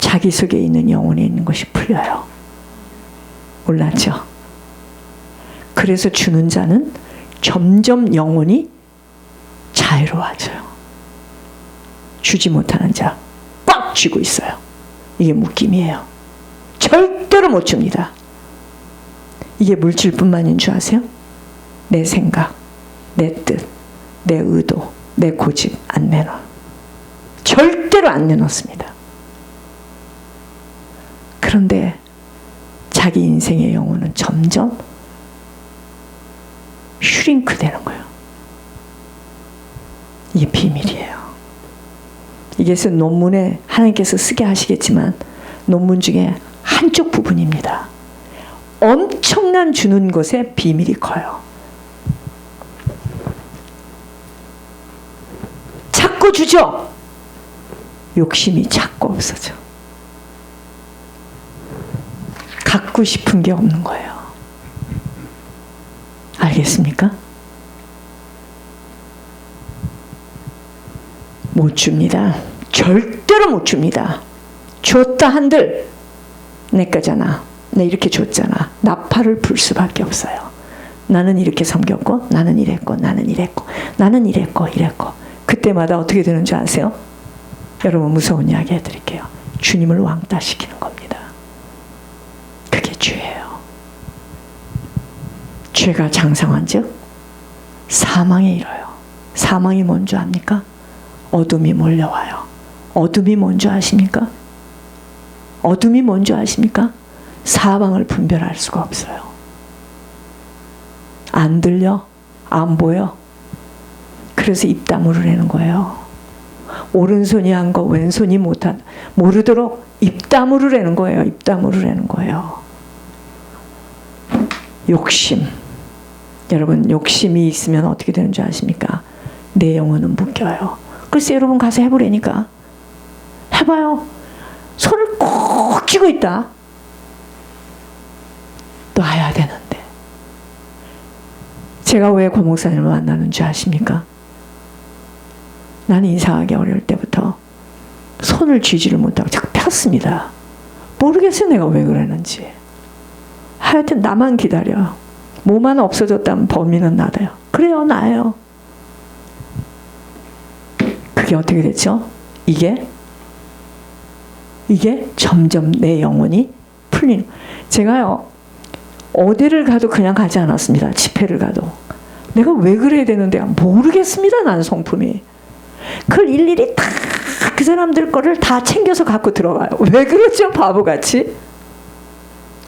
자기 속에 있는 영혼에 있는 것이 풀려요. 몰랐죠? 그래서 주는 자는 점점 영혼이 자유로워져요. 주지 못하는 자 꽉 쥐고 있어요. 이게 묶임이에요. 절대로 못 줍니다. 이게 물질뿐만인 줄 아세요? 내 생각, 내 뜻, 내 의도, 내 고집 안 내놔. 절대로 안 내놓습니다. 그런데 자기 인생의 영혼은 점점 슈링크 되는 거예요. 이게 비밀이에요. 이게 논문에 하나님께서 쓰게 하시겠지만 논문 중에 한쪽 부분입니다. 엄청난 주는 것에 비밀이 커요. 자꾸 주죠. 욕심이 자꾸 없어져. 갖고 싶은 게 없는 거예요. 알겠습니까? 못 줍니다. 절대로 못 줍니다. 줬다 한들 내 거잖아. 내 이렇게 줬잖아. 나팔을 불 수밖에 없어요. 나는 이렇게 섬겼고 나는 이랬고 나는 이랬고 나는 이랬고 이랬고 그때마다 어떻게 되는 줄 아세요? 여러분 무서운 이야기 해드릴게요. 주님을 왕따시키는 겁니다. 그게 죄예요. 죄가 장성한 즉 사망에 이뤄요. 사망이 뭔지 압니까? 어둠이 몰려와요. 어둠이 뭔지 아십니까? 어둠이 뭔지 아십니까? 사방을 분별할 수가 없어요. 안 들려? 안 보여? 그래서 입 다물으라는 거예요. 오른손이 한 거 왼손이 못한 모르도록 입 다물으라는 거예요. 입 다물으라는 거예요. 욕심. 여러분 욕심이 있으면 어떻게 되는 줄 아십니까? 내 영혼은 묶여요. 글쎄 여러분 가서 해보라니까. 해봐요. 손을 꼭 쥐고 있다. 놔야 되는데. 제가 왜 고 목사님을 만나는 줄 아십니까? 나는 이상하게 어릴 때부터 손을 쥐지를 못하고 자꾸 폈습니다. 모르겠어요 내가 왜 그러는지. 하여튼 나만 기다려. 뭐만 없어졌다면 범인은 나다요. 그래요 나예요. 그게 어떻게 됐죠? 이게 점점 내 영혼이 풀리는. 제가요 어디를 가도 그냥 가지 않았습니다. 집회를 가도. 내가 왜 그래야 되는데 모르겠습니다. 나는 성품이. 그걸 일일이 다 그 사람들 거를 다 챙겨서 갖고 들어가요. 왜 그러죠? 바보같이.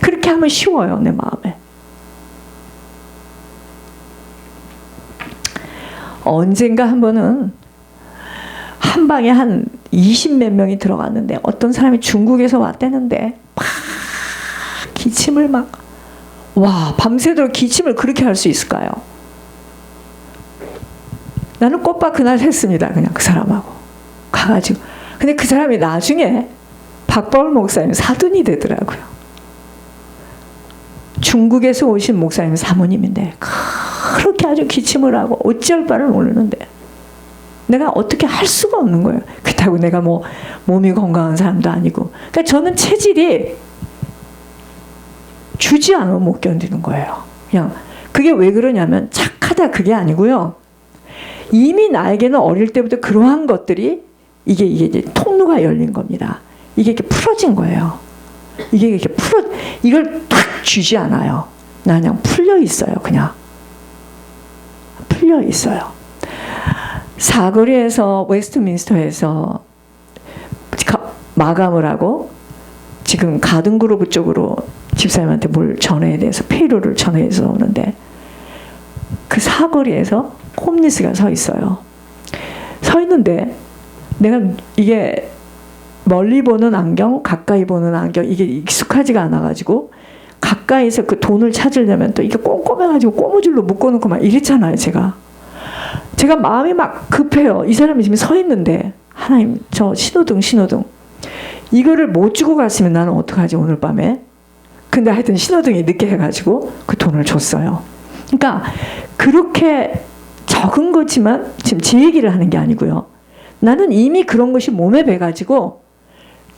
그렇게 하면 쉬워요. 내 마음에. 언젠가 한 번은 한 방에 한 20몇 명이 들어갔는데 어떤 사람이 중국에서 왔대는데 막 기침을 막 와 밤새도록 기침을 그렇게 할 수 있을까요? 나는 꽃밭 그날 했습니다. 그냥 그 사람하고 가가지고. 근데 그 사람이 나중에 박바울 목사님 사돈이 되더라고요. 중국에서 오신 목사님 사모님인데 그렇게 아주 기침을 하고 어찌할 바를 모르는데 내가 어떻게 할 수가 없는 거예요. 그렇다고 내가 뭐 몸이 건강한 사람도 아니고. 그러니까 저는 체질이 주지 않으면 못 견디는 거예요. 그냥 그게 왜 그러냐면 착하다 그게 아니고요. 이미 나에게는 어릴 때부터 그러한 것들이 이게 이제 통로가 열린 겁니다. 이게 이렇게 풀어진 거예요. 이게 이렇게 이걸 탁 쥐지 않아요. 나 그냥 풀려 있어요. 그냥 풀려 있어요. 사거리에서 웨스트민스터에서 마감을 하고 지금 가든그로브 쪽으로 집사님한테 뭘 전해야 돼서 페이로를 전해서 오는데 그 사거리에서 홈리스가 서 있어요. 서 있는데 내가 이게 멀리 보는 안경, 가까이 보는 안경 이게 익숙하지가 않아가지고 가까이서 그 돈을 찾으려면 또 이게 꼼꼼해가지고 고무줄로 묶어놓고 막 이랬잖아요. 제가 마음이 막 급해요. 이 사람이 지금 서 있는데 하나님 저 신호등 이거를 못 주고 갔으면 나는 어떡하지 오늘 밤에. 근데 하여튼 신호등이 늦게 해가지고 그 돈을 줬어요. 그러니까 그렇게 적은 거지만 지금 제 얘기를 하는 게 아니고요. 나는 이미 그런 것이 몸에 배가지고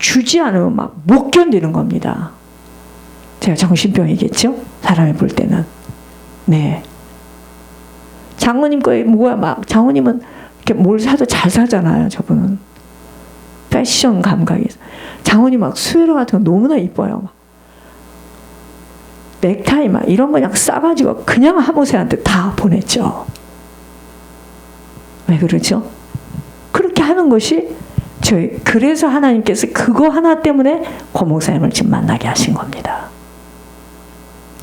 주지 않으면 막 못 견디는 겁니다. 제가 정신병이겠죠? 사람이 볼 때는. 네. 장모님 거에 뭐야 막 장모님은 이렇게 뭘 사도 잘 사잖아요. 저분은 패션 감각이. 장모님 막 수혜로 같은 거 너무나 이뻐요. 막. 넥타이 막 이런 거 그냥 싸가지고 그냥 하모세한테 다 보냈죠. 왜 그러죠? 그렇게 하는 것이 저희 그래서 하나님께서 그거 하나 때문에 고 목사님을 지금 만나게 하신 겁니다.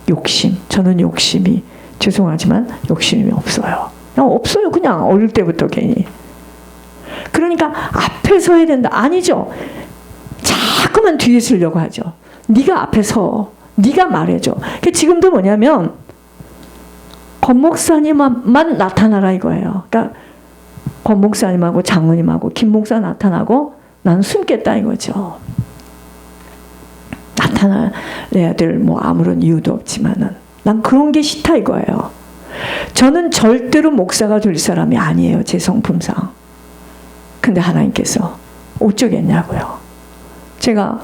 욕심. 저는 욕심이 죄송하지만 욕심이 없어요. 그냥 없어요. 그냥 어릴 때부터 괜히. 그러니까 앞에 서야 된다. 아니죠. 자꾸만 뒤에 서려고 하죠. 네가 앞에 서. 네가 말해줘. 지금도 뭐냐면 권 목사님만 나타나라 이거예요. 그러니까 권 목사님하고 장모님하고 김 목사 나타나고 난 숨겠다 이거죠. 나타나야 될 뭐 아무런 이유도 없지만은 난 그런 게 싫다 이거예요. 저는 절대로 목사가 될 사람이 아니에요. 제 성품상. 근데 하나님께서 어쩌겠냐고요. 제가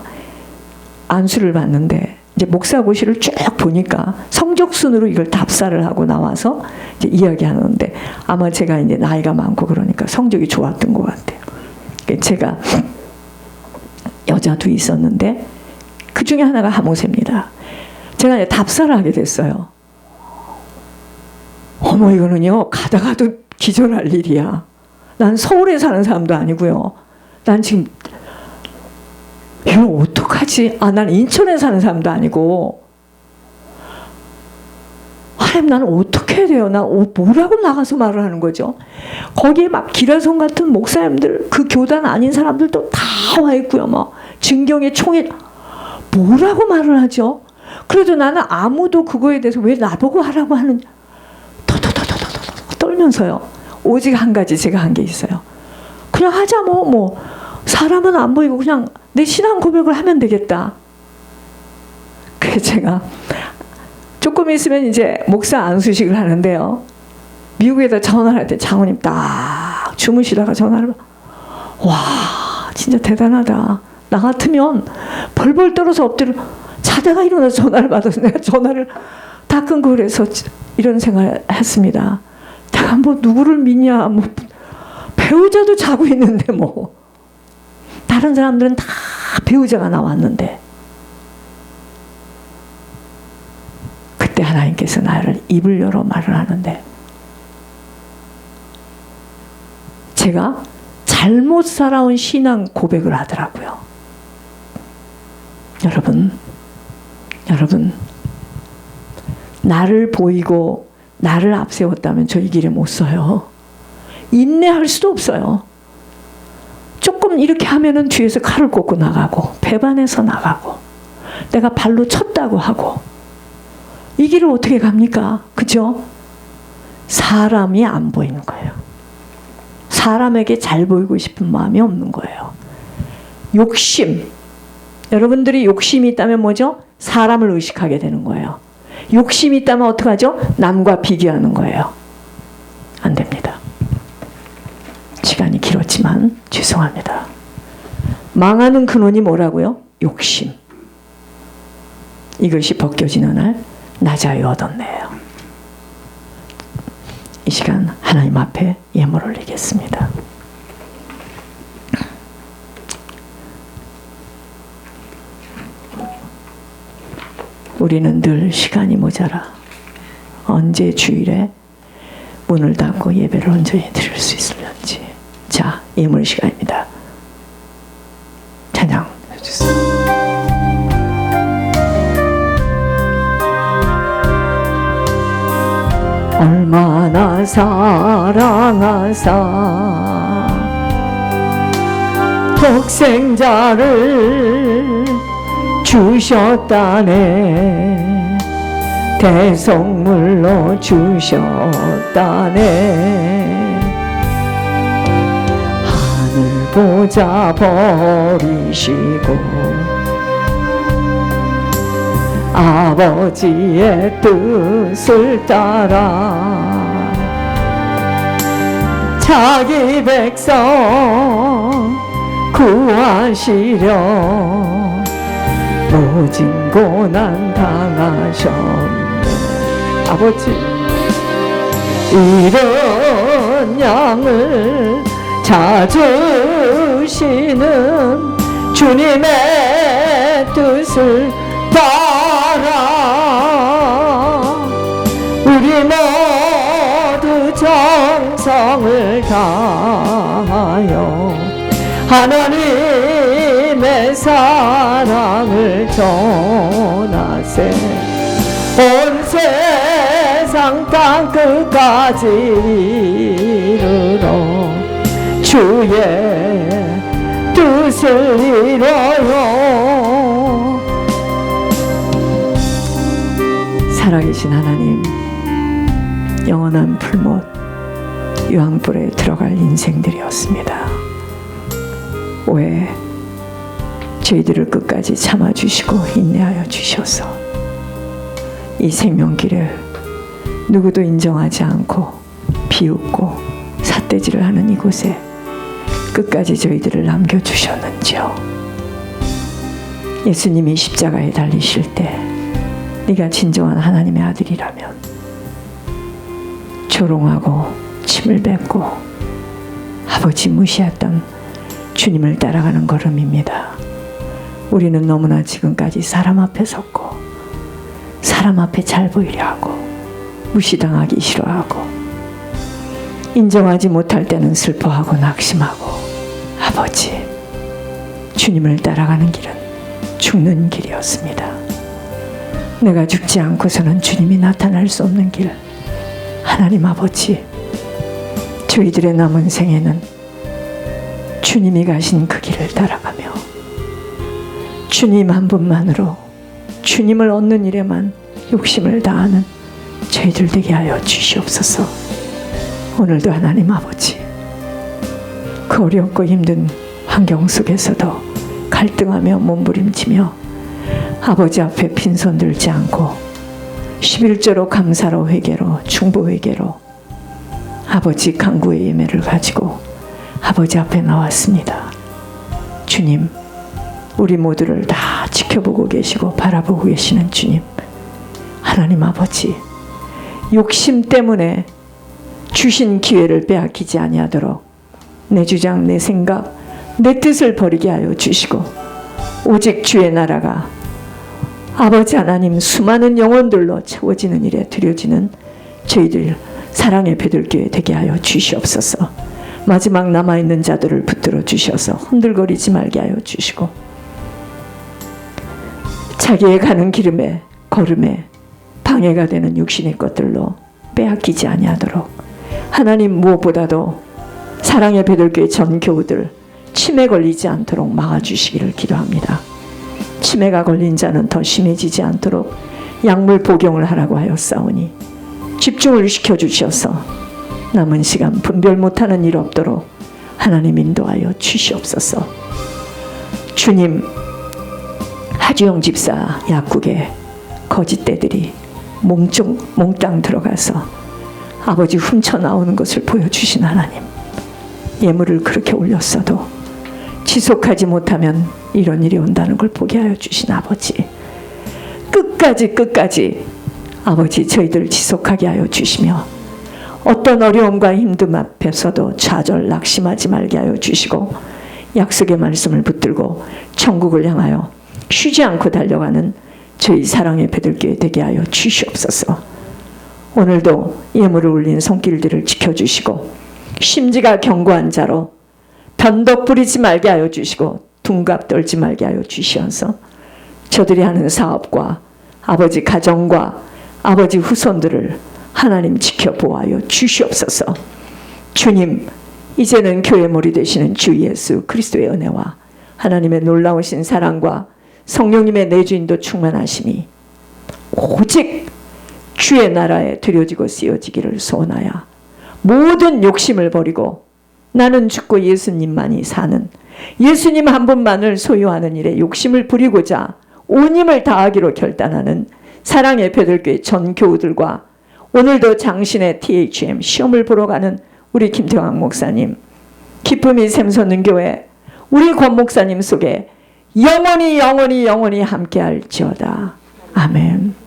안수를 받는데 이제 목사고시를 쭉 보니까 성적순으로 이걸 답사를 하고 나와서 이제 이야기하는데 아마 제가 이제 나이가 많고 그러니까 성적이 좋았던 것 같아요. 제가 여자도 있었는데 그 중에 하나가 하모세입니다. 제가 이제 답사를 하게 됐어요. 어머 이거는요 가다가도 기절할 일이야. 난 서울에 사는 사람도 아니고요. 난 지금 이걸 어떡하지? 난 인천에 사는 사람도 아니고. 하나님 나는 어떻게 해야 돼요? 나 뭐라고 나가서 말을 하는 거죠? 거기에 막 기라성 같은 목사님들 그 교단 아닌 사람들도 다 와 있고요. 막 진경의 총회 뭐라고 말을 하죠? 그래도 나는 아무도 그거에 대해서 왜 나보고 하라고 하는 떨면서요. 오직 한 가지 제가 한 게 있어요. 그냥 하자 뭐 사람은 안 보이고 그냥 내 신앙 고백을 하면 되겠다. 그래서 제가 조금 있으면 이제 목사 안수식을 하는데요. 미국에다 전화를 할 때 장모님 딱 주무시다가 전화를 와 진짜 대단하다. 나 같으면 벌벌 떨어서 엎드려 자다가 일어나서 전화를 받아서 내가 전화를 다 끊고 그래서 이런 생각을 했습니다. 내가 뭐 누구를 믿냐 뭐 배우자도 자고 있는데 뭐 다른 사람들은 다 배우자가 나왔는데 그때 하나님께서 나를 입을 열어 말을 하는데 제가 잘못 살아온 신앙 고백을 하더라고요. 여러분 나를 보이고 나를 앞세웠다면 저 이 길에 못 서요. 인내할 수도 없어요. 조금 이렇게 하면은 뒤에서 칼을 꽂고 나가고 배반해서 나가고 내가 발로 쳤다고 하고 이 길을 어떻게 갑니까? 그죠? 사람이 안 보이는 거예요. 사람에게 잘 보이고 싶은 마음이 없는 거예요. 욕심. 여러분들이 욕심이 있다면 뭐죠? 사람을 의식하게 되는 거예요. 욕심이 있다면 어떡하죠? 남과 비교하는 거예요. 안 됩니다. 시간이 길었지만 죄송합니다. 망하는 근원이 뭐라고요? 욕심. 이것이 벗겨지는 날 나 자유 얻었네요. 이 시간 하나님 앞에 예물 올리겠습니다. 우리는 늘 시간이 모자라 언제 주일에 문을 닫고 예배를 온전히 드릴 수 있을런지. 자, 예물 시간입니다. 찬양 해주세요. 얼마나 사랑하사 독생자를 주셨다네. 대성물로 주셨다네. 하늘 보자 버리시고 아버지의 뜻을 따라 자기 백성 구하시려 모진 고난 당하셨네. 아버지, 이런 양을 찾으시는 주님의 뜻을 따라 우리 모두 정성을 다하여 하나님의 사랑을 전하세. 온 세상 땅 끝까지 이르러 주의 뜻을 이뤄요. 살아계신 하나님, 영원한 풀못 유황불에 들어갈 인생들이었습니다. 왜 저희들을 끝까지 참아주시고 인내하여 주셔서 이 생명길을 누구도 인정하지 않고 비웃고 삿대질을 하는 이곳에 끝까지 저희들을 남겨주셨는지요. 예수님이 십자가에 달리실 때 네가 진정한 하나님의 아들이라면 조롱하고 침을 뱉고 아버지 무시했던 주님을 따라가는 걸음입니다. 우리는 너무나 지금까지 사람 앞에 섰고 사람 앞에 잘 보이려 하고 무시당하기 싫어하고 인정하지 못할 때는 슬퍼하고 낙심하고 아버지, 주님을 따라가는 길은 죽는 길이었습니다. 내가 죽지 않고서는 주님이 나타날 수 없는 길, 하나님 아버지, 저희들의 남은 생에는 주님이 가신 그 길을 따라가며 주님 한 분만으로 주님을 얻는 일에만 욕심을 다하는 저희들 되게 하여 주시옵소서. 오늘도 하나님 아버지, 그 어렵고 힘든 환경 속에서도 갈등하며 몸부림치며 아버지 앞에 빈손 들지 않고 11조로 감사로 회개로 중보 회개로 아버지 간구의 예매를 가지고 아버지 앞에 나왔습니다. 주님, 우리 모두를 다 지켜보고 계시고 바라보고 계시는 주님, 하나님 아버지, 욕심 때문에 주신 기회를 빼앗기지 아니하도록 내 주장, 내 생각, 내 뜻을 버리게 하여 주시고 오직 주의 나라가 아버지 하나님 수많은 영혼들로 채워지는 일에 드려지는 저희들 사랑의 배들교회 되게 하여 주시옵소서. 마지막 남아있는 자들을 붙들어 주셔서 흔들거리지 말게 하여 주시고 자기의 가는 길음에 걸음에 방해가 되는 육신의 것들로 빼앗기지 아니하도록 하나님, 무엇보다도 사랑의 배들교회 전 교우들 치매 걸리지 않도록 막아주시기를 기도합니다. 치매가 걸린 자는 더 심해지지 않도록 약물 복용을 하라고 하였사오니 집중을 시켜주셔서 남은 시간 분별 못하는 일 없도록 하나님 인도하여 주시옵소서. 주님, 하주영 집사 약국에 거짓대들이 몽땅 들어가서 아버지 훔쳐나오는 것을 보여주신 하나님, 예물을 그렇게 올렸어도 지속하지 못하면 이런 일이 온다는 걸 보게 하여 주신 아버지, 끝까지 아버지 저희들 지속하게 하여 주시며 어떤 어려움과 힘듦 앞에서도 좌절 낙심하지 말게 하여 주시고 약속의 말씀을 붙들고 천국을 향하여 쉬지 않고 달려가는 저희 사랑의 배들교회 되게 하여 주시옵소서. 오늘도 예물을 올린 손길들을 지켜주시고 심지가 견고한 자로 변덕 부리지 말게 하여 주시고 둔갑 떨지 말게 하여 주시어서 저들이 하는 사업과 아버지 가정과 아버지 후손들을 하나님 지켜보아여 주시옵소서. 주님, 이제는 교회 머리 되시는 주 예수 그리스도의 은혜와 하나님의 놀라우신 사랑과 성령님의 내주인도 충만하심이 오직 주의 나라에 드려지고 쓰여지기를 소원하여 모든 욕심을 버리고 나는 죽고 예수님만이 사는, 예수님 한 분만을 소유하는 일에 욕심을 부리고자 온 힘을 다하기로 결단하는 사랑의 배들교회 전 교우들과 오늘도 장신의 THM 시험을 보러 가는 우리 김태왕 목사님, 기쁨이 샘솟는 교회 우리 권 목사님 속에 영원히 영원히 영원히 함께할지어다. 아멘.